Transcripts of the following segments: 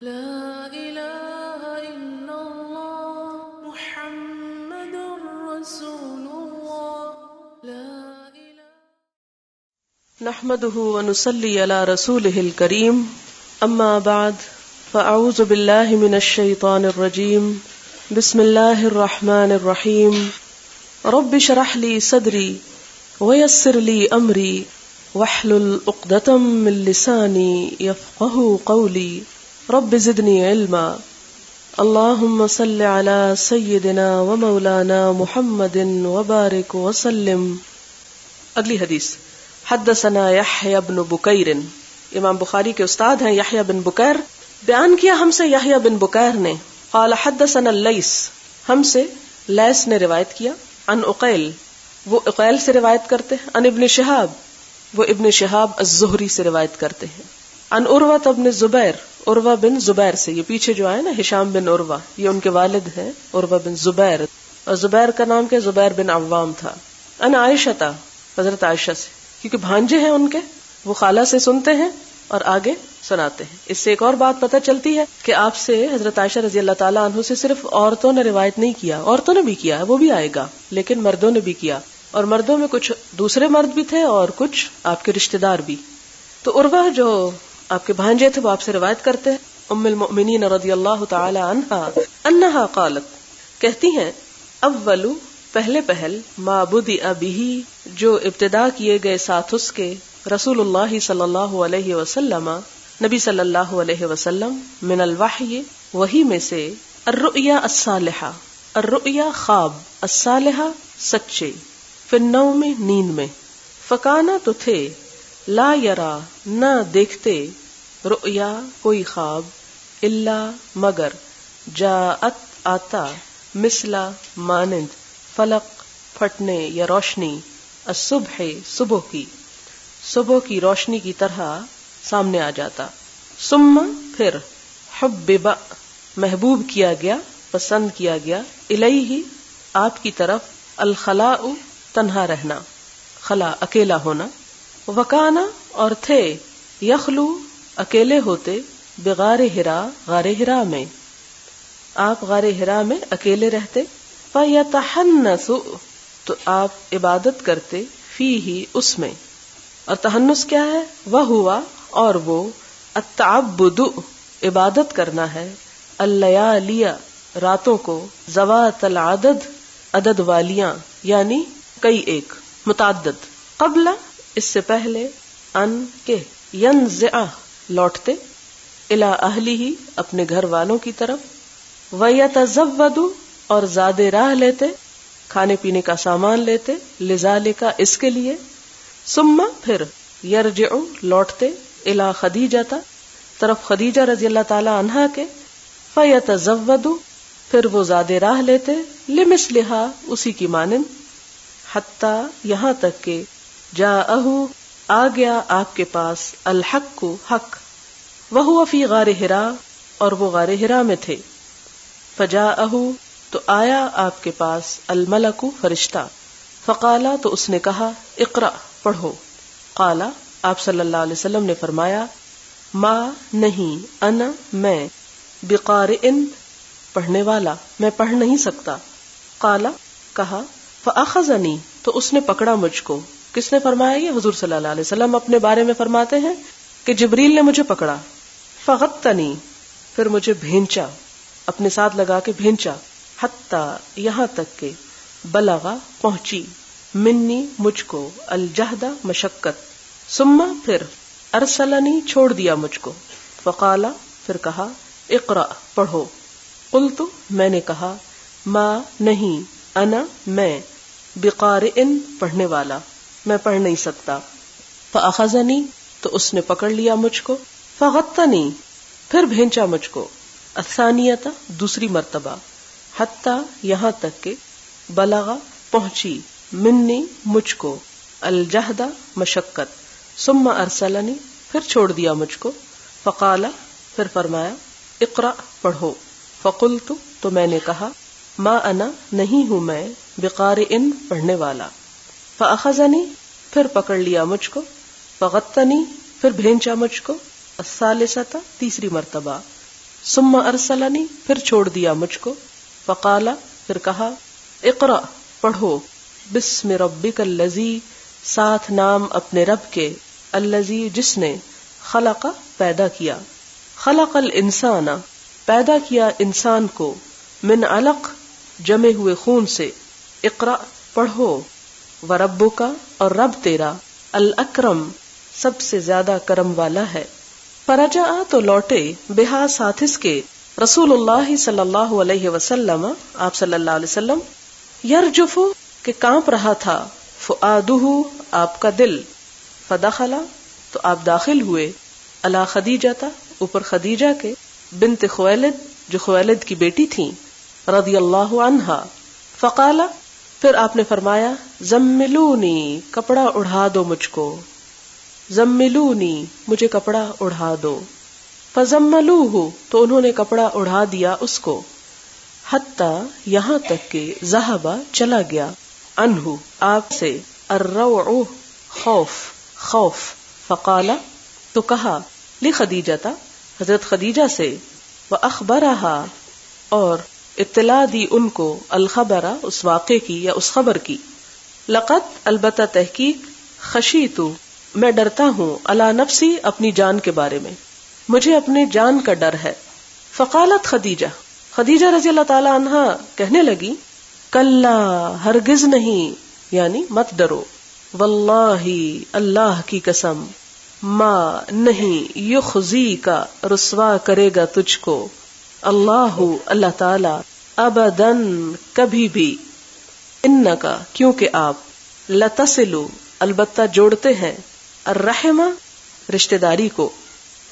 لا إله إلا الله محمد رسول الله لا إله نحمده ونصلي على رسوله الكريم أما بعد فأعوذ بالله من الشيطان الرجيم بسم الله الرحمن الرحيم رب اشرح لي صدري ويسر لي أمري واحلل عقدة من لساني يفقهوا قولي رب زدنی علما اللہم صل علی سیدنا و مولانا محمد وبارک وسلم. اگلی حدیث. حدثنا یحییٰ بن بکیر، امام بخاری کے استاد ہیں یحییٰ بن بکیر. بیان کیا ہم سے یحییٰ بن بکیر نے. قال حدثنا اللیث، ہم سے لیث نے روایت کیا. عن عقیل، وہ عقیل سے روایت کرتے ہیں. عن ابن شہاب، وہ ابن شہاب الزہری سے روایت کرتے ہیں. عن عروہ بن زبیر، عروہ بن زبیر سے، یہ پیچھے جو آئے نا ہشام بن عروہ، یہ ان کے والد ہیں عروہ بن زبیر، اور زبیر کا نام کیا؟ زبیر بن عوام تھا. عن عائشہ، حضرت عائشہ سے، کیونکہ بھانجے ہیں ان کے، وہ خالہ سے سنتے ہیں اور آگے سناتے ہیں. اس سے ایک اور بات پتہ چلتی ہے کہ آپ سے حضرت عائشہ رضی اللہ تعالیٰ عنہ سے صرف عورتوں نے روایت نہیں کیا، عورتوں نے بھی کیا، وہ بھی آئے گا، لیکن مردوں نے بھی کیا، اور مردوں میں کچھ دوسرے مرد بھی تھے اور کچھ آپ کے رشتہ دار بھی. تو عروہ جو آپ کے بھانجے تھے وہ آپ سے روایت کرتے ہیں. ام المؤمنین رضی اللہ تعالی عنہا انہا قالت، کہتی ہیں، اول پہلے پہل ما بدأ بہ، جو ابتدا کیے گئے ساتھ اس کے، رسول اللہ صلی اللہ علیہ وسلم، نبی صلی اللہ علیہ وسلم، من الوحی، وحی میں سے، الرؤیا الصالحہ، الرؤیا خواب، الصالحہ سچے، فی النوم نیند میں، فکانا تو تھے، لا یرا نہ دیکھتے، رؤیا کوئی خواب، الا مگر، جاءت آتا، مثلا مانند، فلق پھٹنے یا روشنی، الصبح صبح کی روشنی کی طرح سامنے آ جاتا. ثم پھر، حبب محبوب کیا گیا، پسند کیا گیا، الیہ آپ کی طرف، الخلاء تنہا رہنا، خلا اکیلا ہونا، وکانا اور تھے، یخلو اکیلے ہوتے، بغار ہرا غار ہرا میں، آپ غار ہرا میں اکیلے رہتے. فیتحنث تو آپ عبادت کرتے، فیہ اس میں، اور تحنث کیا ہے؟ وہوا اور وہ، التعبد عبادت کرنا ہے، اللیالی راتوں کو، ذوات العدد عدد والیاں یعنی کئی ایک، متعدد، قبل اس سے پہلے، ان کے، ینزع لوٹتے، الی اہلہ اپنے گھر والوں کی طرف، ویتزود اور زاد راہ لیتے، کھانے پینے کا سامان لیتے، لذالک اس کے لیے، ثم پھر، یرجع لوٹتے، الی خدیجہ طرف خدیجہ رضی اللہ تعالی عنہا کے، فیتزود پھر وہ زاد راہ لیتے، لمثلھا اسی کی مانند، حتی یہاں تک کہ، جاءہ آ گیا آپ کے پاس، الحق حق، وہو فی غار ہرا اور وہ غار ہرا میں تھے، فجاءہ تو آیا آپ کے پاس، الملک فرشتہ، فقالا تو اس نے کہا، اقرأ پڑھو، قالا آپ صلی اللہ علیہ وسلم نے فرمایا، ما نہیں، انا میں، بقارئ پڑھنے والا، میں پڑھ نہیں سکتا. قالا کہا، فاخذنی تو اس نے پکڑا مجھ کو. کس نے فرمایا؟ یہ حضور صلی اللہ علیہ وسلم اپنے بارے میں فرماتے ہیں کہ جبریل نے مجھے پکڑا. فغطنی پھر مجھے بھینچا، اپنے ساتھ لگا کے بھینچا، حتی یہاں تک کہ، بلغا پہنچی، منی مجھ کو، الجہد مشقت، ثم پھر، ارسلنی چھوڑ دیا مجھ کو، فقالا پھر کہا، اقرأ پڑھو. قلت میں نے کہا، ما نہیں، انا میں، بقارئ پڑھنے والا، میں پڑھ نہیں سکتا. فاخذنی تو اس نے پکڑ لیا مجھ کو، فغطنی پھر بھینچا مجھ کو، الثانیۃ دوسری مرتبہ، حتی یہاں تک کہ، بلغ پہنچی، منی مجھ کو، الجہد مشقت، ثم ارسلنی پھر چھوڑ دیا مجھ کو، فقال پھر فرمایا، اقرأ پڑھو. فقلت تو میں نے کہا، ما انا نہیں ہوں میں، بقارئ پڑھنے والا. فاخذنی پھر پکڑ لیا مجھ کو، فغطنی پھر بھینچا مجھ کو، الثالثۃ تیسری مرتبہ، ثم ارسلنی پھر چھوڑ دیا مجھ کو، فقال پھر کہا اقرأ پڑھو، بسم ربک الذی ساتھ نام اپنے رب کے، الذی جس نے، خلق پیدا کیا، خلق الانسان پیدا کیا انسان کو، من علق جمے ہوئے خون سے، اقرأ پڑھو، وربک اور رب تیرا، الاکرم سب سے زیادہ کرم والا ہے۔ فرجع تو لوٹے، بہا ساتھ اس کے، رسول اللہ صلی اللہ علیہ وسلم آپ صلی اللہ علیہ وسلم، یرجف کہ کانپ رہا تھا، فؤادہ آپ کا دل، فدخل تو آپ داخل ہوئے، علی خدیجہ اوپر خدیجہ کے، بنت خویلد جو خویلد کی بیٹی تھیں، رضی اللہ عنہا، فقال پھر آپ نے فرمایا زملونی کپڑا اڑھا دو مجھ کو، زملونی مجھے کپڑا اڑھا دو، فزملوہ تو انہوں نے کپڑا اڑھا دیا اس کو، حتی یہاں تک کہ ذہب چلا گیا، عنہ آپ سے، الروع خوف، فقال تو کہا، لخدیجہ حضرت خدیجہ سے، وأخبرها اور اطلاع دی ان کو، الخبر اس واقعے کی یا اس خبر کی، لقد البتہ تحقیق، خشیت میں ڈرتا ہوں، علی نفسی اپنی جان کے بارے میں، مجھے اپنے جان کا ڈر ہے۔ فقالت خدیجہ رضی اللہ تعالی عنہا کہنے لگی، کلا ہرگز نہیں، یعنی مت ڈرو، واللہ اللہ کی قسم، ما نہیں، یخزی کا رسوا کرے گا تجھ کو، اللہ تعالی، ابداً کبھی بھی، انکا کیونکہ آپ، لتصلو البتہ جوڑتے ہیں، الرحم رشتہ داری کو،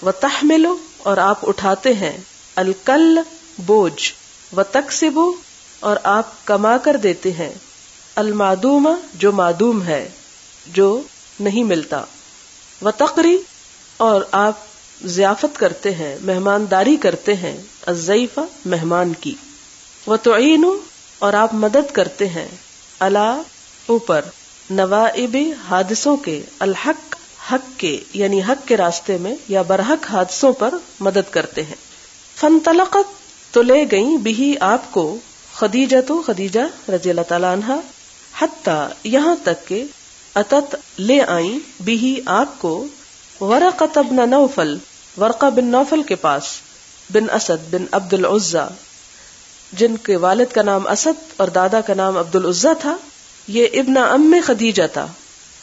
وتحملو اور آپ اٹھاتے ہیں، الکل بوجھ، وتکسبو اور آپ کما کر دیتے ہیں، المعدوم جو معدوم ہے، جو نہیں ملتا، وتقری اور آپ ضیافت کرتے ہیں، مہمانداری کرتے ہیں، الضیف مہمان کی، وتعین اور آپ مدد کرتے ہیں، علی اوپر، نوائب حادثوں کے، الحق حق کے یعنی حق کے راستے میں یا برحق حادثوں پر مدد کرتے ہیں۔ فانطلقت تو لے گئیں بہی آپ کو، خدیجہ رضی اللہ تعالی عنہا، حتی یہاں تک کہ اتت لے آئیں بہی آپ کو، ورقۃ بن نوفل ورقہ بن نوفل کے پاس، بن اسد بن عبد العزى جن کے والد کا نام اسد اور دادا کا نام عبد العزى تھا، یہ ابن ام خدیجہ تھا،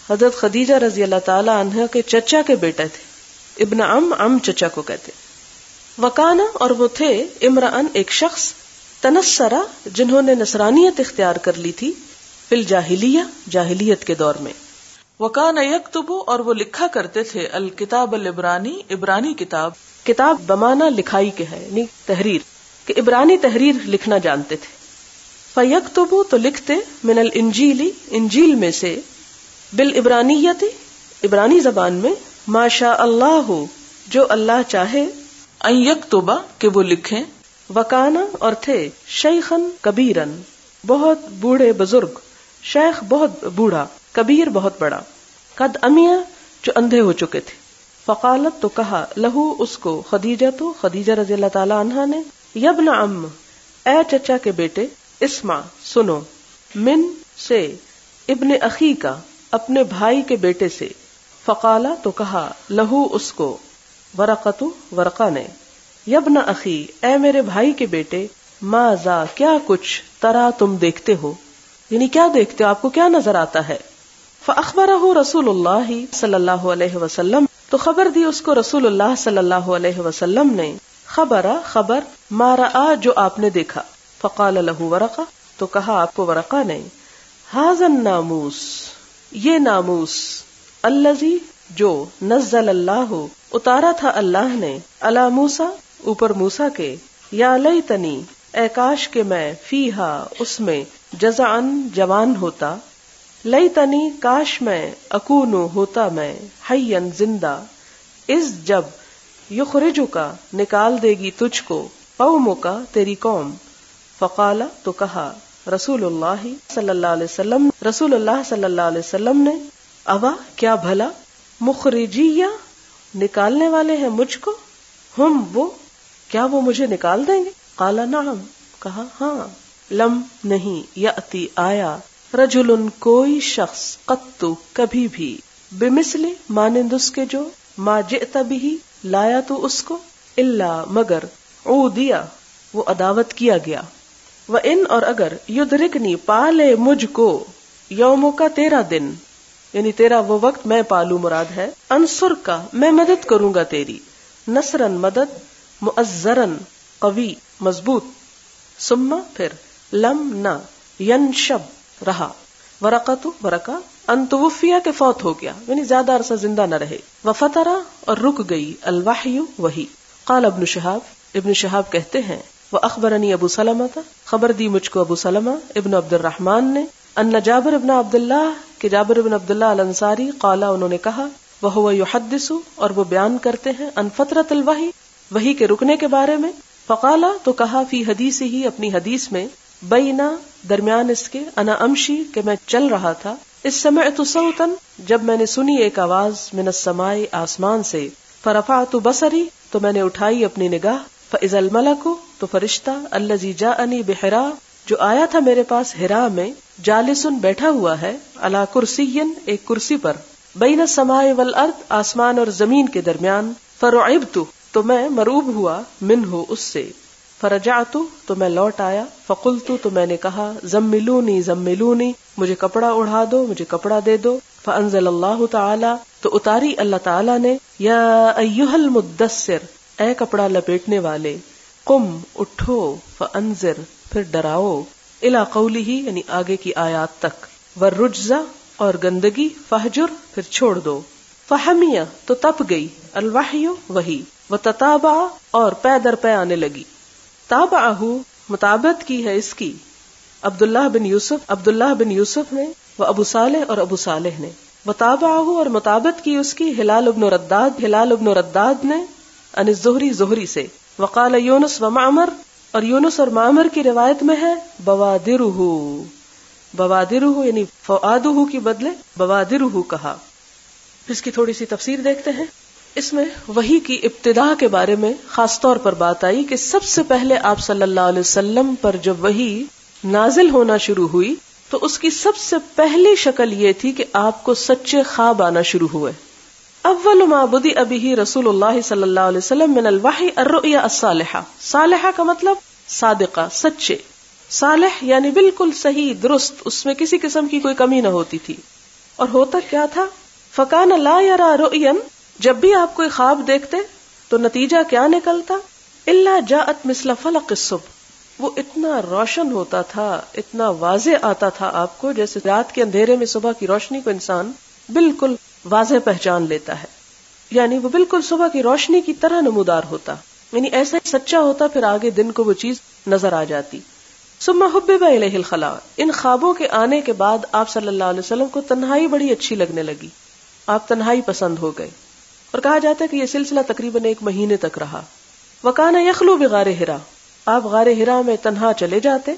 حضرت خدیجہ رضی اللہ تعالی عنہ کے چچا کے بیٹے تھے، ابن ام چچا کو کہتے، وکانا اور وہ تھے، امرأن ایک شخص، تنصرا جنہوں نے نصرانیت اختیار کر لی تھی، فی الجاہلیہ جاہلیت کے دور میں، وکان یکتب اور وہ لکھا کرتے تھے، الکتاب العبرانی عبرانی کتاب بمانا لکھائی کے ہے، یعنی تحریر، کہ عبرانی تحریر لکھنا جانتے تھے، فیکتب تو لکھتے، من الانجیل انجیل میں سے، بالعبرانیت عبرانی زبان میں، ما شاء اللہ جو اللہ چاہے، ان یکتب کہ وہ لکھیں، وکانا اور تھے، شیخن کبیرن بہت بوڑھے بزرگ، شیخ بہت بوڑھا، کبیر بہت بڑا، قد امیہ جو اندھے ہو چکے تھے، فقالت تو کہا، لہو اس کو، خدیجہ رضی اللہ تعالی عنہا نے، یبن ام اے چچا کے بیٹے، اسمع سنو، من سے، ابن اخی کا اپنے بھائی کے بیٹے سے، فقالا تو کہا، لہو اس کو، ورقہ نے، یبن اخی اے میرے بھائی کے بیٹے، ماذا کیا کچھ، ترا تم دیکھتے ہو، یعنی کیا دیکھتے ہو، آپ کو کیا نظر آتا ہے، فاخبرہ رسول اللہ صلی اللہ علیہ وسلم تو خبر دی اس کو رسول اللہ صلی اللہ علیہ وسلم نے، خبر ما رآ جو آپ نے دیکھا، فقال لہ ورقہ تو کہا آپ کو ورقہ نے، ھذا الناموس یہ ناموس، الذی جو نزل اللہ اتارا تھا اللہ نے، علی موسیٰ اوپر موسیٰ کے، یا لیتنی اے کاش کہ میں، فیہا اس میں، جزعن جوان ہوتا، لیتنی کاش میں، اکونو ہوتا میں، حیًا زندہ، اس جب، یخرجکا نکال دے گی تجھ کو، قومکا تیری قوم، فقال تو کہا، رسول اللہ صلی اللہ علیہ وسلم نے، اوا کیا بھلا، مخرجیہ نکالنے والے ہیں مجھ کو، ہم وہ کیا وہ مجھے نکال دیں گے؟ قال نعم، کہا ہاں. لم نہیں، یأتی آیا، رجل کوئی شخص، قط کبھی بھی، بمثل مانند اس کے جو، ما جئت بھی لایا تو اس کو، الا مگر، عودیا وہ عداوت کیا گیا، وَإِنْ اور اگر، یدرکنی پالے مجھ کو، یوموں کا تیرا دن، یعنی تیرا وہ وقت میں پالوں مراد ہے، انصر کا میں مدد کروں گا تیری، نصرن مدد، مؤزرن قوی مضبوط، ثم پھر، لم نہ، ینشب رہا، ورقۃ ورقہ، ان توفیہ کے فوت ہو گیا، یعنی زیادہ عرصہ زندہ نہ رہے، وفترا اور رک گئی، الوحی وحی. قال ابن شہاب کہتے ہیں، وأخبرني ابو سلمہ، خبر دی مجھ کو ابو سلمہ ابن عبد الرحمن نے، ان جابر ابن عبداللہ کہ جابر ابن عبداللہ الانصاری، قال انہوں نے کہا، وهو يحدث اور وہ بیان کرتے ہیں، ان فترۃ الوحی وحی کے رکنے کے بارے میں، فقالا تو کہا، فی حدیث ہی اپنی حدیث میں، بینا درمیان اس کے، انا امشی کہ میں چل رہا تھا، اس سمعت صوتا جب میں نے سنی ایک آواز، من السماء آسمان سے، فرفعت بصری تو میں نے اٹھائی اپنی نگاہ، فاذا الملک تو فرشتہ، الذی جاءنی بحراء جو آیا تھا میرے پاس حراء میں، جالسن بیٹھا ہوا ہے، علی کرسی ایک کرسی پر، بین السماء والارض آسمان اور زمین کے درمیان، فرعبت تو میں مرعوب ہوا، منہ اس سے، فرجعت تو میں لوٹ آیا، فقلت تو میں نے کہا، زملونی مجھے کپڑا اڑا دو، مجھے کپڑا دے دو، فانزل اللہ تعالی تو اتاری اللہ تعالی نے، یا ایھا المدثر اے کپڑا لپیٹنے والے، قم اٹھو، فانذر پھر ڈراؤ، الی قولہ یعنی آگے کی آیات تک، والرجز اور گندگی، فہجر پھر چھوڑ دو، فحمیہ تو تپ گئی، الوحی وحی، وتتابع اور پے در پے آنے لگی، تابعہ مطابقت کی ہے اس کی، عبداللہ بن یوسف نے، و ابو صالح اور ابو صالح نے، وتابعہ اور مطابقت کی اس کی، ہلال ابن رداد نے، ان زہری سے، وقال یونس و معمر اور یونس اور معمر کی روایت میں ہے، بوادرہ یعنی فؤادہ کی بدلے بوادرہ کہا. اس کی تھوڑی سی تفسیر دیکھتے ہیں. اس میں وحی کی ابتدا کے بارے میں خاص طور پر بات آئی کہ سب سے پہلے آپ صلی اللہ علیہ وسلم پر جب وحی نازل ہونا شروع ہوئی تو اس کی سب سے پہلی شکل یہ تھی کہ آپ کو سچے خواب آنا شروع ہوئے. اول ما بدأ به رسول اللہ صلی اللہ علیہ وسلم من الوحی الرؤیا الصالحہ. صالحہ کا مطلب صادقہ، سچے، صالح یعنی بالکل صحیح درست، اس میں کسی قسم کی کوئی کمی نہ ہوتی تھی. اور ہوتا کیا تھا، فکان لا یرا رؤیا، جب بھی آپ کوئی خواب دیکھتے تو نتیجہ کیا نکلتا، الا جاءت مثل فلق الصبح، وہ اتنا روشن ہوتا تھا، اتنا واضح آتا تھا آپ کو، جیسے رات کے اندھیرے میں صبح کی روشنی کو انسان بالکل واضح پہچان لیتا ہے، یعنی وہ بالکل صبح کی روشنی کی طرح نمودار ہوتا، یعنی ایسا سچا ہوتا، پھر آگے دن کو وہ چیز نظر آ جاتی. ثم حبب الیہ الخلاء، ان خوابوں کے آنے کے بعد آپ صلی اللہ علیہ وسلم کو تنہائی بڑی اچھی لگنے لگی، آپ تنہائی پسند ہو گئے، اور کہا جاتا ہے کہ یہ سلسلہ تقریباً 1 مہینے تک رہا. وکان یخلو بغار حرا، آپ غار حرا میں تنہا چلے جاتے.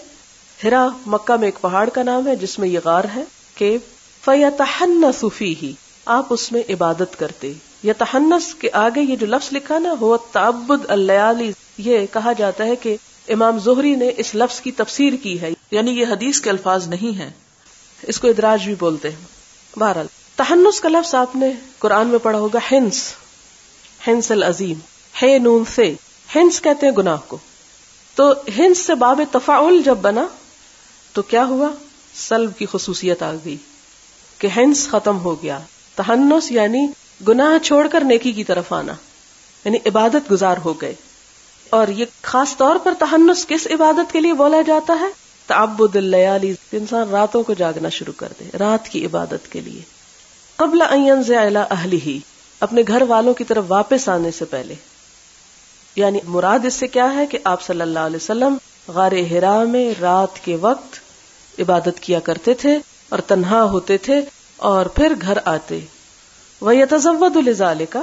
حرا مکہ میں ایک پہاڑ کا نام ہے جس میں یہ غار ہے کہ فیتحنث فیہ، آپ اس میں عبادت کرتے. یتحنث کے آگے یہ جو لفظ لکھا نا، ہو تعبد اللیالی، یہ کہا جاتا ہے کہ امام زہری نے اس لفظ کی تفسیر کی ہے، یعنی یہ حدیث کے الفاظ نہیں ہیں، اس کو ادراج بھی بولتے ہیں. بہرحال تحنث کا لفظ آپ نے قرآن میں پڑھا ہوگا، حنس العظیم، ہے نون سے، حنس کہتے ہیں گناہ کو. تو حنس سے باب تفاعل جب بنا تو کیا ہوا، سلب کی خصوصیت آ گئی کہ حنس ختم ہو گیا. تحنث یعنی گناہ چھوڑ کر نیکی کی طرف آنا، یعنی عبادت گزار ہو گئے. اور یہ خاص طور پر تحنث کس عبادت کے لیے بولا جاتا ہے، تعبد اللیالی، انسان راتوں کو جاگنا شروع کر دے، رات کی عبادت کے لیے. قبل ان ينزع الى اہلہ، اپنے گھر والوں کی طرف واپس آنے سے پہلے. یعنی مراد اس سے کیا ہے کہ آپ صلی اللہ علیہ وسلم غار حرا میں رات کے وقت عبادت کیا کرتے تھے اور تنہا ہوتے تھے اور پھر گھر آتے. وَيَتَزَوَّدُ لِذَالِكَ،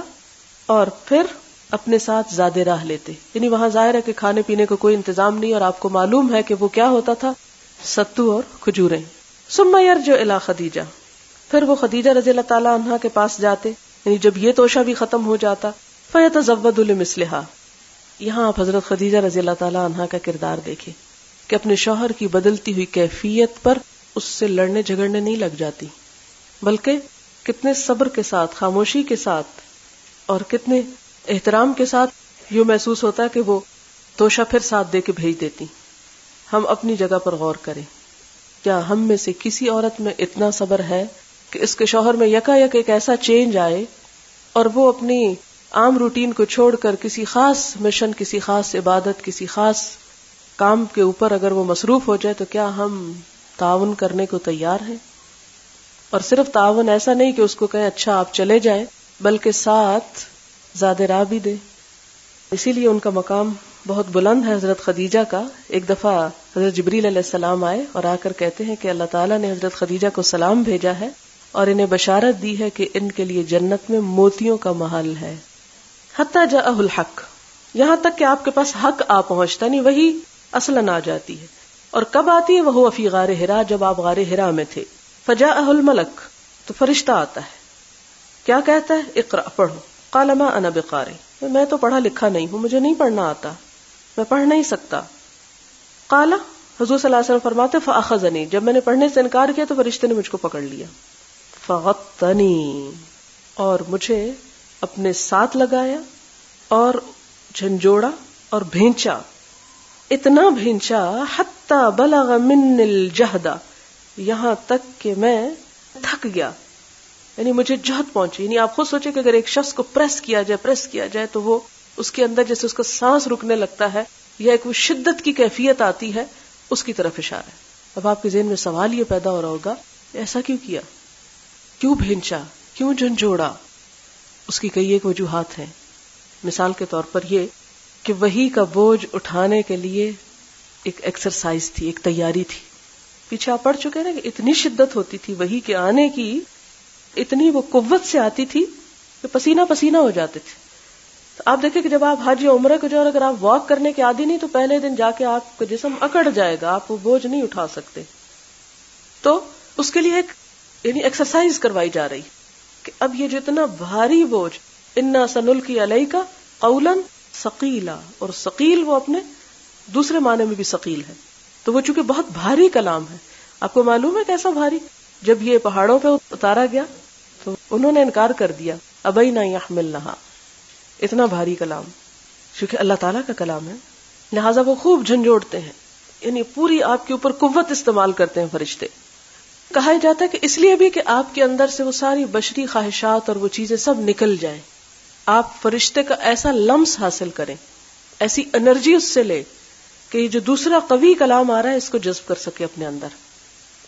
اور پھر اپنے ساتھ زیادہ راہ لیتے. یعنی وہاں ظاہر ہے کہ کھانے پینے کا کوئی انتظام نہیں، اور آپ کو معلوم ہے کہ وہ کیا ہوتا تھا، ستو اور کھجوریں. ثم يرجع الى خدیجہ، پھر وہ خدیجہ رضی اللہ تعالی عنہا کے پاس جاتے، یعنی جب یہ توشہ بھی ختم ہو جاتا. فَيَتَزَوَّدُ لِمِثْلِهَا، یہاں آپ حضرت خدیجہ رضی اللہ تعالیٰ عنہا کا کردار دیکھیں کہ اپنے شوہر کی بدلتی ہوئی کیفیت پر اس سے لڑنے جھگڑنے نہیں لگ جاتی، بلکہ کتنے صبر کے ساتھ، خاموشی کے ساتھ اور کتنے احترام کے ساتھ یوں محسوس ہوتا ہے کہ وہ توشہ پھر ساتھ دے کے بھیج دیتی. ہم اپنی جگہ پر غور کریں، کیا ہم میں سے کسی عورت میں اتنا صبر ہے کہ اس کے شوہر میں یکا یک ایک ایسا چینج آئے اور وہ اپنی عام روٹین کو چھوڑ کر کسی خاص مشن، کسی خاص عبادت، کسی خاص کام کے اوپر اگر وہ مصروف ہو جائے تو کیا ہم تعاون کرنے کو تیار ہیں؟ اور صرف تعاون ایسا نہیں کہ اس کو کہیں اچھا آپ چلے جائیں، بلکہ ساتھ زاد راہ بھی دے. اسی لیے ان کا مقام بہت بلند ہے حضرت خدیجہ کا. ایک دفعہ حضرت جبریل علیہ السلام آئے اور آ کر کہتے ہیں کہ اللہ تعالیٰ نے حضرت خدیجہ کو سلام بھیجا ہے اور انہیں بشارت دی ہے کہ ان کے لیے جنت میں موتیوں کا محل ہے. حتی جاءہ الحق، یہاں تک کہ آپ کے پاس حق آ پہنچتا، نہیں وہی اصلاً آ جاتی ہے. اور کب آتی ہے؟ وہو فی غار حرا، جب آپ غار حرا میں تھے. فجاءہ الملک، تو فرشتہ آتا ہے. کیا کہتا ہے؟ اقرأ، پڑھو. قال ما انا بقارئ، میں تو پڑھا لکھا نہیں ہوں، مجھے نہیں پڑھنا آتا، میں پڑھ نہیں سکتا. قال، حضور صلی اللہ علیہ وسلم فرماتے فاخذنی، جب میں نے پڑھنے سے انکار کیا تو فرشتے نے مجھ کو پکڑ لیا. فغطنی، اور مجھے اپنے ساتھ لگایا اور جھنجوڑا اور بھینچا. اتنا بھینچا حتی بلغ من الجہد، یہاں تک کہ میں تھک گیا، یعنی مجھے جہد پہنچی. یعنی آپ خود سوچیں کہ اگر ایک شخص کو پریس کیا جائے تو وہ اس کے اندر جیسے اس کا سانس رکنے لگتا ہے یا ایک وہ شدت کی کیفیت آتی ہے، اس کی طرف اشارہ ہے. اب آپ کے ذہن میں سوال یہ پیدا ہو رہا ہوگا، ایسا کیوں کیا، کیوں بھینچا، کیوں جھنجھوڑا؟ اس کی کئی ایک وجوہات ہیں. مثال کے طور پر یہ کہ وحی کا بوجھ اٹھانے کے لیے ایک ایکسرسائز تھی، ایک تیاری تھی. پیچھے آپ پڑھ چکے نا کہ اتنی شدت ہوتی تھی وحی کے آنے کی، اتنی وہ قوت سے آتی تھی کہ پسینہ پسینہ ہو جاتے تھے. تو آپ دیکھیں کہ جب آپ حج یا عمرہ کو جاؤ اور اگر آپ واک کرنے کے عادی نہیں تو پہلے دن جا کے آپ کا جسم اکڑ جائے گا، آپ وہ بوجھ نہیں اٹھا سکتے. تو اس کے لیے ایک یعنی ایکسرسائز کروائی جا رہی کہ اب یہ جتنا بھاری بوجھ، انا سنلقی علیک قولا ثقیلا، اور ثقیل وہ اپنے دوسرے معنی میں بھی ثقیل ہے. تو وہ چونکہ بہت بھاری کلام ہے، آپ کو معلوم ہے کیسا بھاری؟ جب یہ پہاڑوں پہ اتارا گیا تو انہوں نے انکار کر دیا، ابینا یحملنہا، اتنا بھاری کلام، کیونکہ اللہ تعالیٰ کا کلام ہے، لہٰذا وہ خوب جھنجھوڑتے ہیں، یعنی پوری آپ کے اوپر قوت استعمال کرتے ہیں فرشتے. کہا جاتا ہے کہ اس لیے بھی کہ آپ کے اندر سے وہ ساری بشری خواہشات اور وہ چیزیں سب نکل جائیں، آپ فرشتے کا ایسا لمس حاصل کریں، ایسی انرجی اس سے لے کہ یہ جو دوسرا قوی کلام آ رہا ہے اس کو جذب کر سکے اپنے اندر.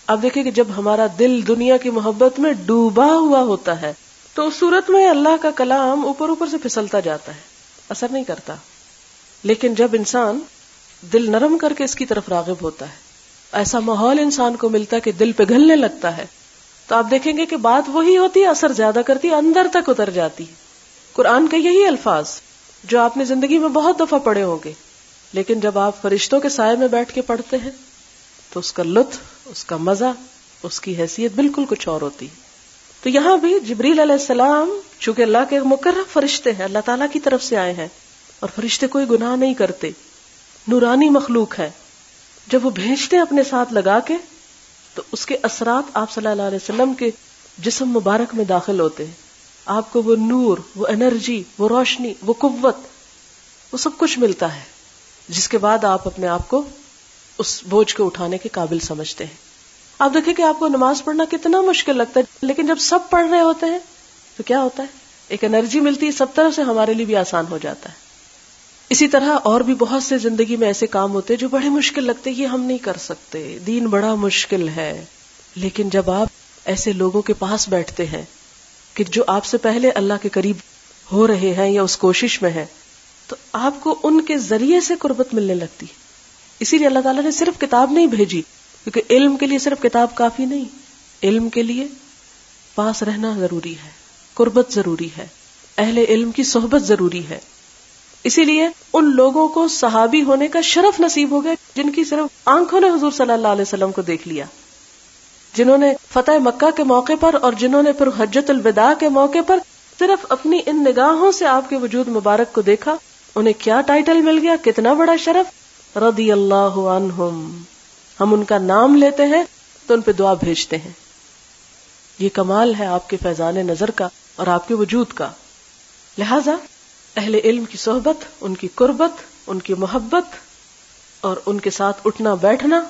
آپ دیکھیں کہ جب ہمارا دل دنیا کی محبت میں ڈوبا ہوا ہوتا ہے تو اس صورت میں اللہ کا کلام اوپر اوپر سے پھسلتا جاتا ہے، اثر نہیں کرتا. لیکن جب انسان دل نرم کر کے اس کی طرف راغب ہوتا ہے، ایسا ماحول انسان کو ملتا ہے کہ دل پگھلنے لگتا ہے، تو آپ دیکھیں گے کہ بات وہی ہوتی ہے، اثر زیادہ کرتی ہے، اندر تک اتر جاتی ہے. قرآن کے یہی الفاظ جو آپ نے زندگی میں بہت دفعہ پڑھے ہوں گے، لیکن جب آپ فرشتوں کے سائے میں بیٹھ کے پڑھتے ہیں تو اس کا لطف، اس کا مزہ، اس کی حیثیت بالکل کچھ اور ہوتی ہے. تو یہاں بھی جبریل علیہ السلام چونکہ اللہ کے مقرب فرشتے ہیں، اللہ تعالیٰ کی طرف سے آئے ہیں، اور فرشتے کوئی گناہ نہیں کرتے، نورانی مخلوق ہے. جب وہ بھیجتے ہیں اپنے ساتھ لگا کے تو اس کے اثرات آپ صلی اللہ علیہ وسلم کے جسم مبارک میں داخل ہوتے ہیں. آپ کو وہ نور، وہ انرجی، وہ روشنی، وہ قوت، وہ سب کچھ ملتا ہے، جس کے بعد آپ اپنے آپ کو اس بوجھ کو اٹھانے کے قابل سمجھتے ہیں. آپ دیکھیں کہ آپ کو نماز پڑھنا کتنا مشکل لگتا ہے، لیکن جب سب پڑھ رہے ہوتے ہیں تو کیا ہوتا ہے، ایک انرجی ملتی ہے، سب طرف سے ہمارے لیے بھی آسان ہو جاتا ہے. اسی طرح اور بھی بہت سے زندگی میں ایسے کام ہوتے ہیں جو بڑے مشکل لگتے ہیں، یہ ہم نہیں کر سکتے، دین بڑا مشکل ہے. لیکن جب آپ ایسے لوگوں کے پاس بیٹھتے ہیں کہ جو آپ سے پہلے اللہ کے قریب ہو رہے ہیں یا اس کوشش میں ہیں، تو آپ کو ان کے ذریعے سے قربت ملنے لگتی. اسی لیے اللہ تعالیٰ نے صرف کتاب نہیں بھیجی، کیونکہ علم کے لیے صرف کتاب کافی نہیں، علم کے لیے پاس رہنا ضروری ہے، قربت ضروری ہے، اہل علم کی صحبت ضروری ہے. اسی لیے ان لوگوں کو صحابی ہونے کا شرف نصیب ہو گیا جن کی صرف آنکھوں نے حضور صلی اللہ علیہ وسلم کو دیکھ لیا، جنہوں نے فتح مکہ کے موقع پر اور جنہوں نے پھر حجۃ الوداع کے موقع پر صرف اپنی ان نگاہوں سے آپ کے وجود مبارک کو دیکھا انہیں کیا ٹائٹل مل گیا، کتنا بڑا شرف، رضی اللہ عنہم. ہم ان کا نام لیتے ہیں تو ان پہ دعا بھیجتے ہیں. یہ کمال ہے آپ کے فیضان نظر کا اور آپ کے وجود کا. لہذا اہل علم کی صحبت، ان کی قربت، ان کی محبت اور ان کے ساتھ اٹھنا بیٹھنا،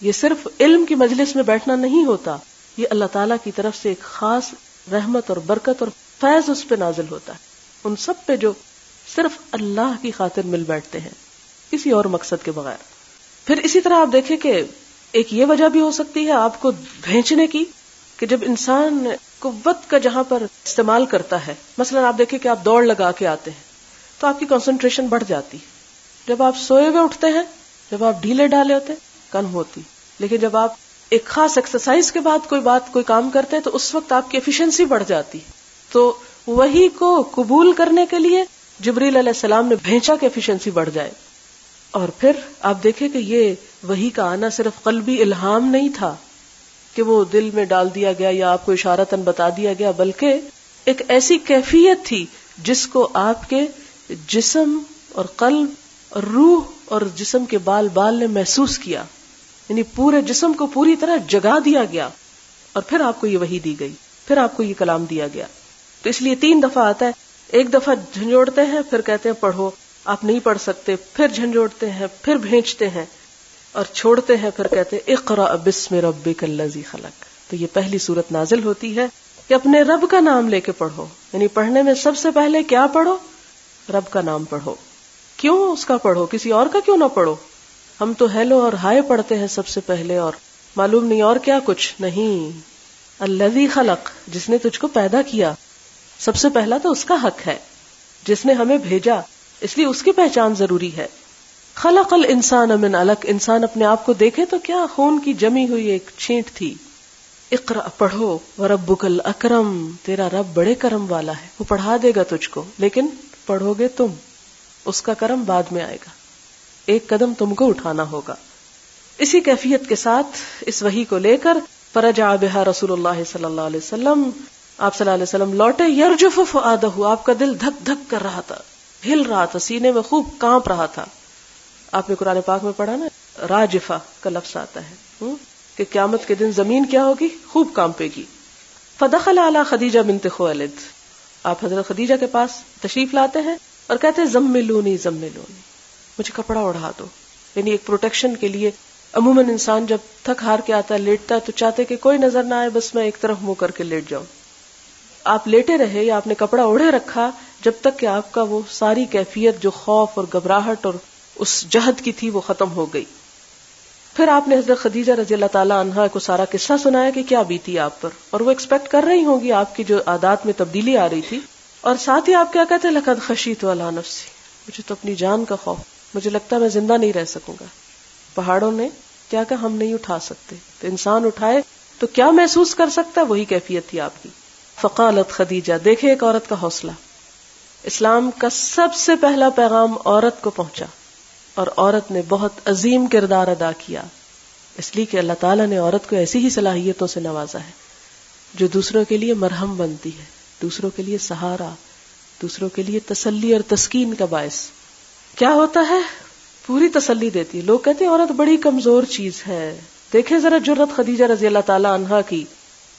یہ صرف علم کی مجلس میں بیٹھنا نہیں ہوتا، یہ اللہ تعالیٰ کی طرف سے ایک خاص رحمت اور برکت اور فیض اس پہ نازل ہوتا ہے، ان سب پہ جو صرف اللہ کی خاطر مل بیٹھتے ہیں کسی اور مقصد کے بغیر. پھر اسی طرح آپ دیکھیں کہ ایک یہ وجہ بھی ہو سکتی ہے آپ کو بھیجنے کی کہ جب انسان قوت کا جہاں پر استعمال کرتا ہے، مثلا آپ دیکھیں کہ آپ دوڑ لگا کے آتے ہیں تو آپ کی کنسنٹریشن بڑھ جاتی. جب آپ سوئے ہوئے اٹھتے ہیں، جب آپ ڈھیلے ڈالے ہوتے کم ہوتی. لیکن جب آپ ایک خاص ایکسرسائز کے بعد کوئی کام کرتے ہیں تو اس وقت آپ کی ایفیشنسی بڑھ جاتی. تو وحی کو قبول کرنے کے لیے جبریل علیہ السلام نے بھیجا کہ ایفیشنسی بڑھ جائے. اور پھر آپ دیکھیں کہ یہ وحی کا آنا صرف قلبی الہام نہیں تھا کہ وہ دل میں ڈال دیا گیا یا آپ کو اشارتاً بتا دیا گیا، بلکہ ایک ایسی کیفیت تھی جس کو آپ کے جسم اور قلب اور روح اور جسم کے بال بال نے محسوس کیا، یعنی پورے جسم کو پوری طرح جگا دیا گیا. اور پھر آپ کو یہ وحی دی گئی، پھر آپ کو یہ کلام دیا گیا. تو اس لیے 3 دفعہ آتا ہے. ایک دفعہ جھنجھوڑتے ہیں، پھر کہتے ہیں پڑھو، آپ نہیں پڑھ سکتے، پھر جھنجھوڑتے ہیں، پھر بھیجتے ہیں اور چھوڑتے ہیں، پھر کہتے ہیں اقرأ بسم ربک الذی خلق. تو یہ پہلی سورت نازل ہوتی ہے کہ اپنے رب کا نام لے کے پڑھو، یعنی پڑھنے میں سب سے پہلے کیا پڑھو؟ رب کا نام پڑھو. کیوں اس کا پڑھو؟ کسی اور کا کیوں نہ پڑھو؟ ہم تو ہیلو اور ہائے پڑھتے ہیں سب سے پہلے، اور معلوم نہیں اور کیا کچھ نہیں. الذی خلق، جس نے تجھ کو پیدا کیا، سب سے پہلا تو اس کا حق ہے، جس نے ہمیں بھیجا، اس لیے اس کی پہچان ضروری ہے. خلق الانسان من علق، انسان اپنے آپ کو دیکھے تو کیا خون کی جمی ہوئی ایک چھینٹ تھی. اقرأ، پڑھو، وربک الاکرم، تیرا رب بڑے کرم والا ہے، وہ پڑھا دے گا تجھ کو، لیکن پڑھو گے تم، اس کا کرم بعد میں آئے گا، ایک قدم تم کو اٹھانا ہوگا. اسی کیفیت کے ساتھ اس وحی کو لے کر فرجع بها رسول اللہ صلی اللہ علیہ وسلم، آپ صلی اللہ علیہ وسلم لوٹے. یرجف فؤادہ، آپ کا دل دھک دھک کر رہا تھا، ہل رہا تھا، سینے میں خوب کانپ رہا تھا. آپ نے قرآن پاک میں پڑھا نا، راجفہ کا لفظ آتا ہے کہ قیامت کے دن زمین کیا ہوگی؟ خوب کانپے گی. فدخل علی خدیجہ بنت خویلد، آپ حضرت خدیجہ کے پاس تشریف لاتے ہیں اور کہتے ہیں زملونی زملونی، مجھے کپڑا اڑا دو. یعنی ایک پروٹیکشن کے لیے عموماً انسان جب تھک ہار کے آتا ہے، لیٹتا ہے، تو چاہتے کہ کوئی نظر نہ آئے، بس میں ایک طرف منہ کر کے لیٹ جاؤں. آپ لیٹے رہے یا آپ نے کپڑا اوڑھے رکھا جب تک کہ آپ کا وہ ساری کیفیت جو خوف اور گھبراہٹ اور اس جہد کی تھی وہ ختم ہو گئی. پھر آپ نے حضرت خدیجہ رضی اللہ تعالیٰ عنہا کو سارا قصہ سنایا کہ کیا بیتی آپ پر، اور وہ ایکسپیکٹ کر رہی ہوں گی آپ کی جو عادات میں تبدیلی آ رہی تھی. اور ساتھ ہی آپ کیا کہتے ہیں؟ لقد خشیت علی نفسی، مجھے تو اپنی جان کا خوف، مجھے لگتا ہے میں زندہ نہیں رہ سکوں گا. پہاڑوں نے کیا کہا؟ ہم نہیں اٹھا سکتے. تو انسان اٹھائے تو کیا محسوس کر سکتا ہے؟ وہی کیفیت تھی آپ کی. فقالت خدیجہ، دیکھیں ایک عورت کا حوصلہ. اسلام کا سب سے پہلا پیغام عورت کو پہنچا اور عورت نے بہت عظیم کردار ادا کیا، اس لیے کہ اللہ تعالیٰ نے عورت کو ایسی ہی صلاحیتوں سے نوازا ہے جو دوسروں کے لیے مرہم بنتی ہے، دوسروں کے لیے سہارا، دوسروں کے لیے تسلی اور تسکین کا باعث. کیا ہوتا ہے؟ پوری تسلی دیتی ہے. لوگ کہتے ہیں عورت بڑی کمزور چیز ہے. دیکھیں ذرا جرأت خدیجہ رضی اللہ تعالی عنہا کی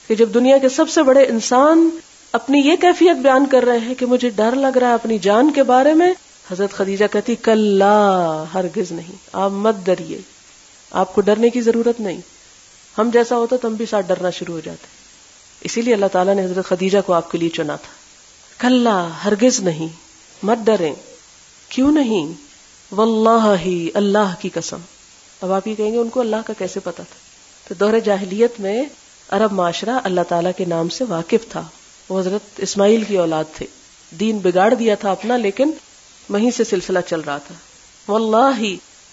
کہ جب دنیا کے سب سے بڑے انسان اپنی یہ کیفیت بیان کر رہے ہیں کہ مجھے ڈر لگ رہا ہے اپنی جان کے بارے میں، حضرت خدیجہ کہتی کلا، ہرگز نہیں، آپ مت ڈریے، آپ کو ڈرنے کی ضرورت نہیں. ہم جیسا ہوتا تو ہم بھی ساتھ ڈرنا شروع ہو جاتے. اسی لیے اللہ تعالیٰ نے حضرت خدیجہ کو آپ کے لیے چنا تھا. کلا، ہرگز نہیں، مت ڈریں. کیوں نہیں؟ واللہ ہی، اللہ کی قسم. اب آپ یہ کہیں گے ان کو اللہ کا کیسے پتا تھا؟ تو دور جاہلیت میں عرب معاشرہ اللہ تعالیٰ کے نام سے واقف تھا. وہ حضرت اسماعیل کی اولاد تھے، دین بگاڑ دیا تھا اپنا، لیکن وہیں سے سلسلہ چل رہا تھا. واللہ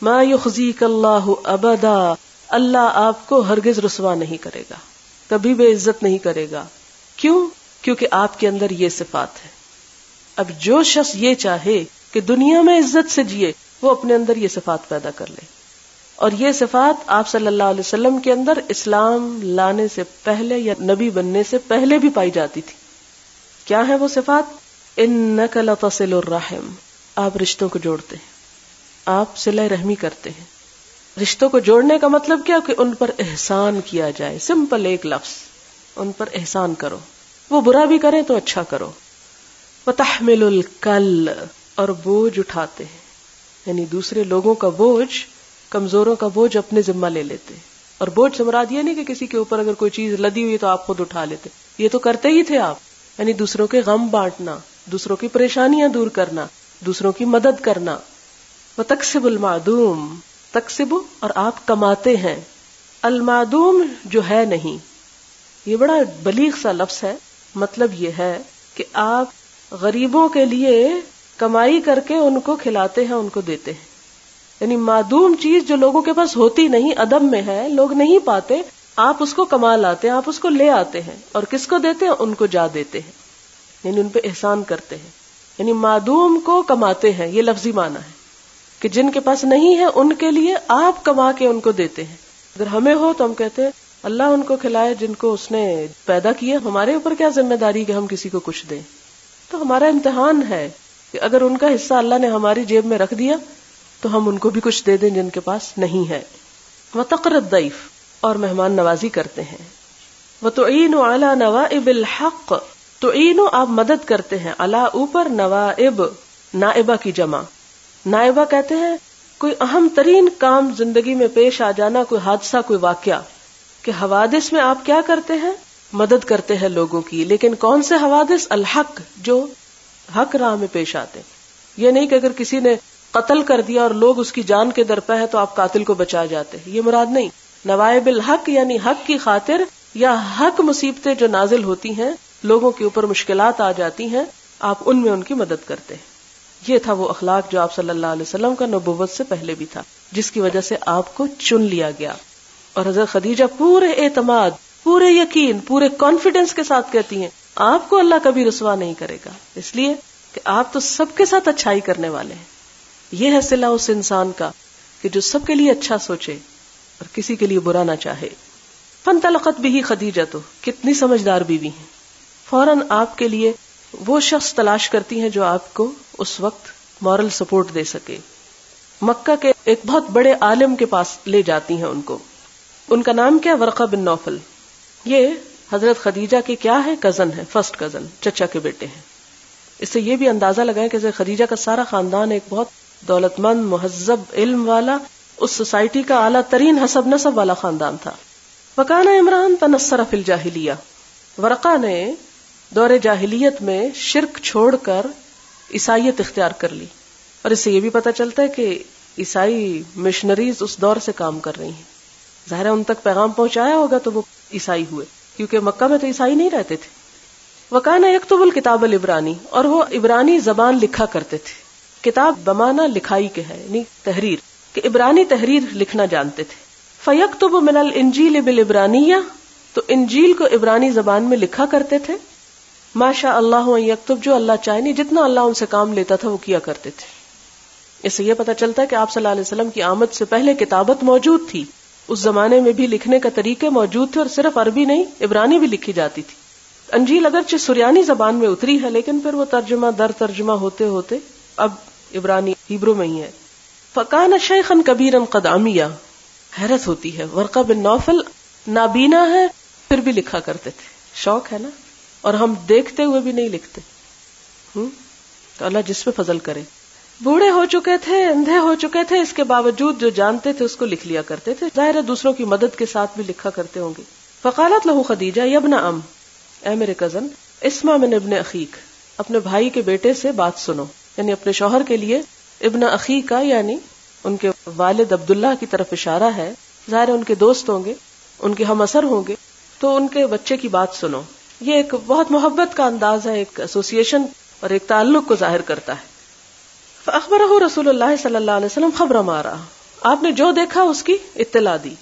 ما یخزیک اللہ ابدا، اللہ آپ کو ہرگز رسوا نہیں کرے گا، کبھی بے عزت نہیں کرے گا. کیوں؟ کیونکہ آپ کے اندر یہ صفات ہے. اب جو شخص یہ چاہے کہ دنیا میں عزت سے جیے، وہ اپنے اندر یہ صفات پیدا کر لے. اور یہ صفات آپ صلی اللہ علیہ وسلم کے اندر اسلام لانے سے پہلے یا نبی بننے سے پہلے بھی پائی جاتی تھی. کیا ہے وہ صفات؟ انک لتصل الرحم، آپ رشتوں کو جوڑتے ہیں، آپ صلہ رحمی کرتے ہیں. رشتوں کو جوڑنے کا مطلب کیا؟ کہ ان پر احسان کیا جائے. سمپل ایک لفظ، ان پر احسان کرو. وہ برا بھی کریں تو اچھا کرو. وَتَحْمِلُ الْكَلَّ، اور بوجھ اٹھاتے ہیں، یعنی دوسرے لوگوں کا بوجھ، کمزوروں کا بوجھ اپنے ذمہ لے لیتے. اور بوجھ سے مراد یہ نہیں کہ کسی کے اوپر اگر کوئی چیز لدی ہوئی تو آپ خود اٹھا لیتے، یہ تو کرتے ہی تھے آپ. یعنی دوسروں کے غم بانٹنا، دوسروں کی پریشانیاں دور کرنا، دوسروں کی مدد کرنا. وَتَكْسِبُ الْمَعْدُومَ، تکسب، اور آپ کماتے ہیں المعدوم جو ہے نہیں. یہ بڑا بلیغ سا لفظ ہے. مطلب یہ ہے کہ آپ غریبوں کے لیے کمائی کر کے ان کو کھلاتے ہیں، ان کو دیتے ہیں. یعنی معدوم چیز جو لوگوں کے پاس ہوتی نہیں، عدم میں ہے، لوگ نہیں پاتے، آپ اس کو کما لاتے ہیں، آپ اس کو لے آتے ہیں. اور کس کو دیتے ہیں؟ ان کو جا دیتے ہیں، یعنی ان پہ احسان کرتے ہیں. یعنی معدوم کو کماتے ہیں، یہ لفظی معنی ہے کہ جن کے پاس نہیں ہے ان کے لیے آپ کما کے ان کو دیتے ہیں. اگر ہمیں ہو تو ہم کہتے ہیں اللہ ان کو کھلائے جن کو اس نے پیدا کیا، ہمارے اوپر کیا ذمہ داری کہ ہم کسی کو کچھ دیں. تو ہمارا امتحان ہے کہ اگر ان کا حصہ اللہ نے ہماری جیب میں رکھ دیا تو ہم ان کو بھی کچھ دے دیں جن کے پاس نہیں ہے. وَتَقْرِ الضَّيْفَ، اور مہمان نوازی کرتے ہیں. وَتُعِينُ عَلَى نَوَائِبِ الْحَقِّ، تُعِينُ آپ مدد کرتے ہیں، عَلَى اوپر، نوائب نائبہ کی جمع. نائبہ کہتے ہیں کوئی اہم ترین کام زندگی میں پیش آ جانا، کوئی حادثہ، کوئی واقعہ. کہ حوادث میں آپ کیا کرتے ہیں؟ مدد کرتے ہیں لوگوں کی. لیکن کون سے حوادث؟ الحق، جو حق راہ میں پیش آتے. یہ نہیں کہ اگر کسی نے قتل کر دیا اور لوگ اس کی جان کے درپے ہیں تو آپ قاتل کو بچا جاتے، یہ مراد نہیں. نوائب الحق یعنی حق کی خاطر یا حق مصیبتیں جو نازل ہوتی ہیں، لوگوں کے اوپر مشکلات آ جاتی ہیں، آپ ان میں ان کی مدد کرتے ہیں. یہ تھا وہ اخلاق جو آپ صلی اللہ علیہ وسلم کا نبوت سے پہلے بھی تھا، جس کی وجہ سے آپ کو چن لیا گیا. اور حضرت خدیجہ پورے اعتماد، پورے یقین، پورے کانفیڈنس کے ساتھ کہتی ہیں آپ کو اللہ کبھی رسوا نہیں کرے گا، اس لیے کہ آپ تو سب کے ساتھ اچھائی کرنے والے ہیں. یہ ہے صلہ اس انسان کا کہ جو سب کے لیے اچھا سوچے اور کسی کے لیے برا نہ چاہے. فانطلقت به خدیجہ، تو کتنی سمجھدار بیوی ہیں. فوراً آپ کے لیے وہ شخص تلاش کرتی ہیں جو آپ کو اس وقت مورل سپورٹ دے سکے. مکہ کے ایک بہت بڑے عالم کے پاس لے جاتی ہیں ان کو. ان کا نام کیا؟ ورقہ بن نوفل. یہ حضرت خدیجہ کے کیا ہے؟ کزن ہے، فرسٹ کزن، چچا کے بیٹے ہیں. اس سے یہ بھی اندازہ لگائیں کہ حضرت خدیجہ کا سارا خاندان ایک بہت دولت مند، مہذب، علم والا، اس سوسائٹی کا اعلیٰ ترین حسب نسب والا خاندان تھا. وکان عمران تنصر فی الجاہلیہ، ورقہ نے دور جاہلیت میں شرک چھوڑ کر عیسائیت اختیار کر لی. اور اس سے یہ بھی پتہ چلتا ہے کہ عیسائی مشنریز اس دور سے کام کر رہی ہیں. ظاہر ہے ان تک پیغام پہنچایا ہوگا تو وہ عیسائی ہوئے، کیونکہ مکہ میں تو عیسائی نہیں رہتے تھے. وکان یکتب الکتاب العبرانی، اور وہ عبرانی زبان لکھا کرتے تھے. کتاب بمانا لکھائی کے ہے، یعنی تحریر، کہ عبرانی تحریر لکھنا جانتے تھے. فیکتب من الانجیل بالعبرانیہ، تو انجیل کو عبرانی زبان میں لکھا کرتے تھے. ما شاء اللہ ان یکتب، جو اللہ چاہے، نہیں جتنا اللہ ان سے کام لیتا تھا وہ کیا کرتے تھے. اس سے یہ پتہ چلتا ہے کہ آپ صلی اللہ علیہ وسلم کی آمد سے پہلے کتابت موجود تھی. اس زمانے میں بھی لکھنے کا طریقے موجود تھے، اور صرف عربی نہیں، عبرانی بھی لکھی جاتی تھی. انجیل اگرچہ سریانی زبان میں اتری ہے، لیکن پھر وہ ترجمہ در ترجمہ ہوتے ہوتے اب عبرانی ہیبرو میں ہی ہے. فکان شیخا کبیرا قد عمی، حیرت ہوتی ہے، ورقہ بن نوفل نابینا ہے پھر بھی لکھا کرتے تھے. شوق ہے نا. اور ہم دیکھتے ہوئے بھی نہیں لکھتے. تو اللہ جس پہ فضل کرے. بوڑھے ہو چکے تھے، اندھے ہو چکے تھے، اس کے باوجود جو جانتے تھے اس کو لکھ لیا کرتے تھے. ظاہر ہے دوسروں کی مدد کے ساتھ بھی لکھا کرتے ہوں گے. فقالت له خدیجہ یا ابن ام، اے میرے کزن، اسمع من ابن اخیک، اپنے بھائی کے بیٹے سے بات سنو. یعنی اپنے شوہر کے لیے ابن اخی کا یعنی ان کے والد عبداللہ کی طرف اشارہ ہے. ظاہر ان کے دوست ہوں گے، ان کے ہم اثر ہوں گے، تو ان کے بچے کی بات سنو. یہ ایک بہت محبت کا انداز ہے، ایک ایسوسیشن اور ایک تعلق کو ظاہر کرتا ہے. فاخبرہ رسول اللہ صلی اللہ علیہ وسلم خبر ما رأى، آپ نے جو دیکھا اس کی اطلاع دی.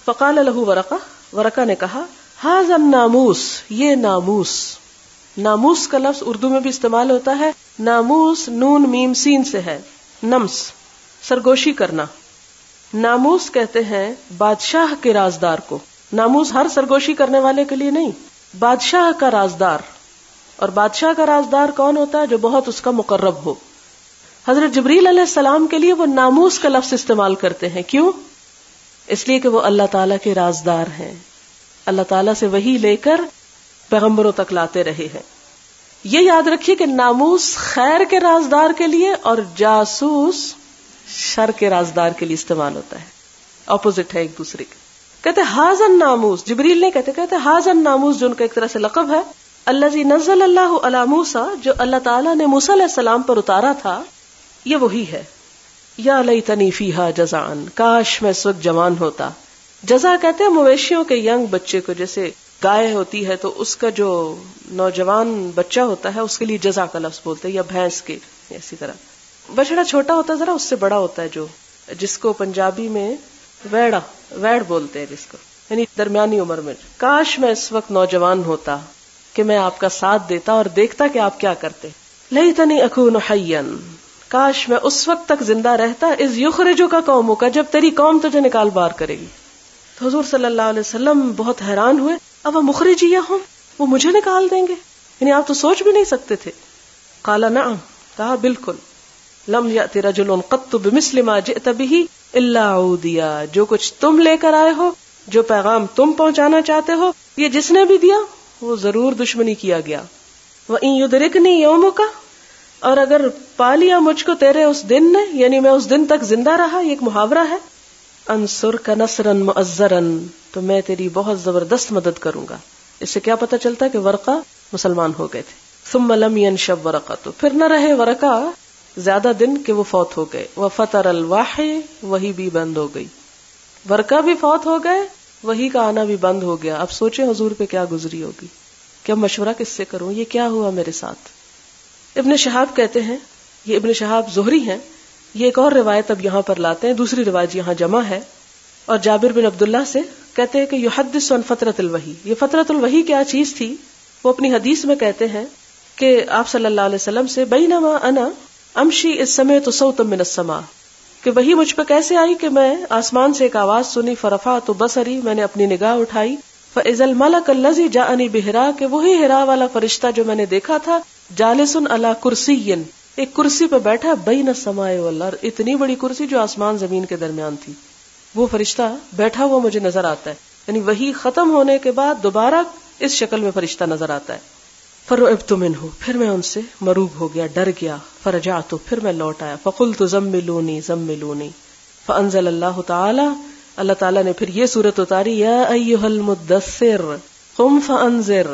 فقال له ورقہ، ورقہ نے کہا ھذا الناموس، یہ ناموس. ناموس کا لفظ اردو میں بھی استعمال ہوتا ہے. ناموس نون میم سین سے ہے، نمس، سرگوشی کرنا. ناموس کہتے ہیں بادشاہ کے رازدار کو. ناموس ہر سرگوشی کرنے والے کے لیے نہیں، بادشاہ کا رازدار. اور بادشاہ کا رازدار کون ہوتا ہے؟ جو بہت اس کا مقرب ہو. حضرت جبریل علیہ السلام کے لیے وہ ناموس کا لفظ استعمال کرتے ہیں. کیوں؟ اس لیے کہ وہ اللہ تعالیٰ کے رازدار ہیں، اللہ تعالیٰ سے وحی لے کر پیغمبروں تک لاتے رہے ہیں. یہ یاد رکھیے کہ ناموس خیر کے رازدار کے لیے اور جاسوس شر کے رازدار کے لیے استعمال ہوتا ہے، اپوزٹ ہے ایک دوسرے کے. کہتے ہاذن ناموس، جبریل نہیں کہتے ہاذن ناموس، جو ان کا ایک طرح سے لقب ہے، الذی نزل اللہ علی موسیٰ، جو اللہ تعالیٰ نے موسیٰ علیہ السلام پر اتارا تھا، یہ وہی ہے. یا لیتنی فیہا جزعن، کاش میں اس وقت جوان ہوتا. جزع کہتے ہیں مویشیوں کے ینگ بچے کو، جیسے گائے ہوتی ہے تو اس کا جو نوجوان بچہ ہوتا ہے اس کے لیے جزع کا لفظ بولتے ہیں، یا بھینس کے. اسی طرح بچڑا چھوٹا ہوتا ہے ذرا اس سے بڑا ہوتا ہے، جو جس کو پنجابی میں ویڑ بولتے ہیں، جس کو یعنی درمیانی عمر میں. کاش میں اس وقت نوجوان ہوتا کہ میں آپ کا ساتھ دیتا اور دیکھتا کہ آپ کیا کرتے. لیتنی اکون حیا، کاش میں اس وقت تک زندہ رہتا اذ یخرجک قومک، جب تیری قوم تجھے نکال باہر کرے گی. تو حضور صلی اللہ علیہ وسلم بہت حیران ہوئے، اب مخرجیہم، وہ مجھے نکال دیں گے، یعنی آپ تو سوچ بھی نہیں سکتے تھے. قال نعم، کہا بالکل. لم یأت رجل قط بمثل ما جئت به الا عودیا، جو کچھ تم لے کر آئے ہو، جو پیغام تم پہنچانا چاہتے ہو، یہ جس نے بھی دیا وہ ضرور دشمنی کیا گیا. وَإِن يُدْرِكْنِي يَوْمُكَ، اور اگر پا لیا مجھ کو تیرے اس دن نے، یعنی میں اس دن تک زندہ رہا، یہ ایک محاورہ ہے، انصرک نصرا مؤزرا، تو میں تیری بہت زبردست مدد کروں گا. اس سے کیا پتہ چلتا ہے کہ ورقہ مسلمان ہو گئے تھے. ثم لم ينشب ورقہ، تو پھر نہ رہے ورقہ زیادہ دن کہ وہ فوت ہو گئے. وفتر الوحی، وہی بھی بند ہو گئی. ورقہ بھی فوت ہو گئے، وہی کا آنا بھی بند ہو گیا. اب سوچیں حضور پہ کیا گزری ہوگی، کیا مشورہ کس سے کروں، یہ کیا ہوا میرے ساتھ. ابن شہاب کہتے ہیں، یہ ابن شہاب زہری ہیں، یہ ایک اور روایت اب یہاں پر لاتے ہیں، دوسری روایت یہاں جمع ہے. اور جابر بن عبداللہ سے کہتے ہیں کہ یحدث عن فترۃ الوحی، یہ فترۃ الوحی کیا چیز تھی. وہ اپنی حدیث میں کہتے ہیں کہ آپ صلی اللہ علیہ وسلم سے بینما انا امشی اذ سمعت صوتا من السماء، کہ وہی مجھ پہ کیسے آئی کہ میں آسمان سے ایک آواز سنی. فرفعت بصری، میں نے اپنی نگاہ اٹھائی. فاذا الملک الذی جاءنی بحرا، کہ وہی حرا والا فرشتہ جو میں نے دیکھا تھا، جالس علی کرسی، ایک کرسی پہ بیٹھا، بین السماء والارض، اتنی بڑی کرسی جو آسمان زمین کے درمیان تھی. وہ فرشتہ بیٹھا ہوا مجھے نظر آتا ہے، یعنی وہی ختم ہونے کے بعد دوبارہ اس شکل میں فرشتہ نظر آتا ہے. فرعبت منہ، پھر میں ان سے مروب ہو گیا، ڈر گیا. فرجعت، پھر میں لوٹ آیا. فقلت زملونی زملونی، فانزل اللہ تعالی، اللہ تعالیٰ نے پھر یہ سورت اتاری، یا ایھا المدثر قم فانذر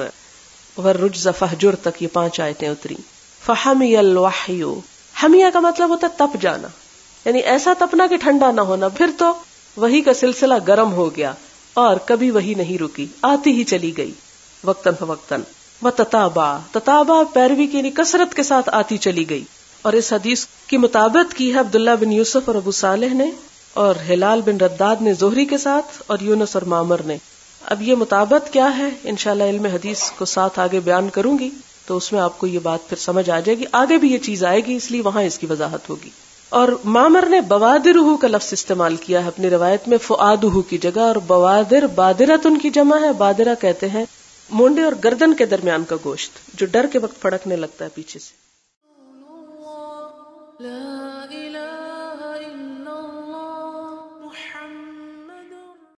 والرجز فہجر، تک یہ 5 آیتیں اتری. فحمی الوحی، حمیہ کا مطلب ہوتا ہے تپ جانا، یعنی ایسا تپنا کہ ٹھنڈا نہ ہونا. پھر تو وحی کا سلسلہ گرم ہو گیا اور کبھی وحی نہیں رکی، آتی ہی چلی گئی وقتاً فوقتاً. تتابع پیروی کی یعنی کثرت کے ساتھ آتی چلی گئی. اور اس حدیث کی مطابقت کی ہے عبداللہ بن یوسف اور ابو صالح نے، اور ہلال بن رداد نے زہری کے ساتھ، اور یونس اور معمر نے. اب یہ مطابقت کیا ہے انشاءاللہ علم حدیث کو ساتھ آگے بیان کروں گی تو اس میں آپ کو یہ بات پھر سمجھ آ جائے گی. آگے بھی یہ چیز آئے گی، اس لیے وہاں اس کی وضاحت ہوگی. اور معمر نے بوادرہ کا لفظ استعمال کیا ہے اپنی روایت میں فؤادہ کی جگہ، اور بوادر بادرۃ ان کی جمع ہے. بادرہ کہتے ہیں مونڈے اور گردن کے درمیان کا گوشت جو ڈر کے وقت پھڑکنے لگتا ہے پیچھے سے.